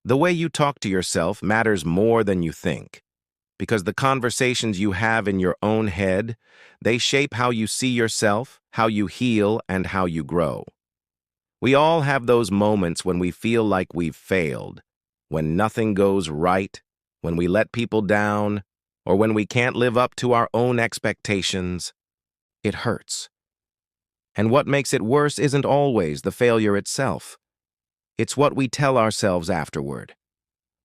The way you talk to yourself matters more than you think, because the conversations you have in your own head, they shape how you see yourself, how you heal, and how you grow. We all have those moments when we feel like we've failed, when nothing goes right, when we let people down, or when we can't live up to our own expectations. It hurts. And what makes it worse isn't always the failure itself. It's what we tell ourselves afterward.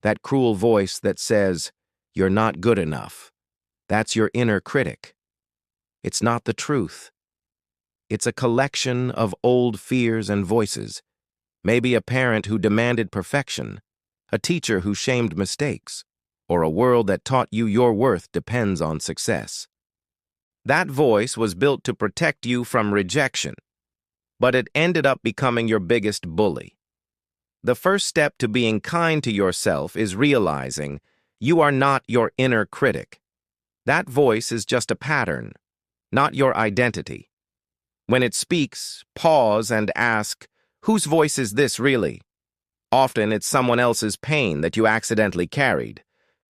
That cruel voice that says, "You're not good enough." That's your inner critic. It's not the truth. It's a collection of old fears and voices. Maybe a parent who demanded perfection, a teacher who shamed mistakes, or a world that taught you your worth depends on success. That voice was built to protect you from rejection, but it ended up becoming your biggest bully. The first step to being kind to yourself is realizing you are not your inner critic. That voice is just a pattern, not your identity. When it speaks, pause and ask, whose voice is this really? Often it's someone else's pain that you accidentally carried.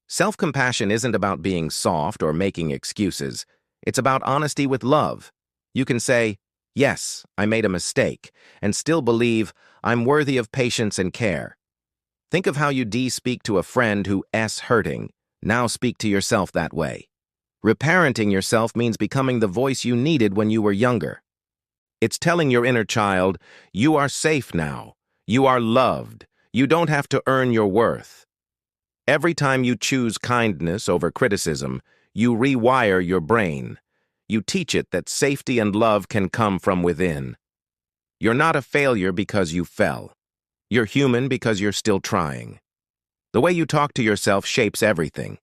Self-compassion isn't about being soft or making excuses. It's about honesty with love. You can say, "Yes, I made a mistake," and still believe, "I'm worthy of patience and care." Think of how you speak to a friend who's hurting. Now speak to yourself that way. Reparenting yourself means becoming the voice you needed when you were younger. It's telling your inner child, you are safe now. You are loved. You don't have to earn your worth. Every time you choose kindness over criticism, you rewire your brain. You teach it that safety and love can come from within. You're not a failure because you fell. You're human because you're still trying. The way you talk to yourself shapes everything.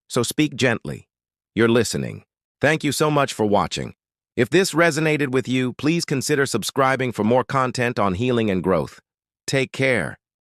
So speak gently. You're listening. Thank you so much for watching. If this resonated with you, please consider subscribing for more content on healing and growth. Take care.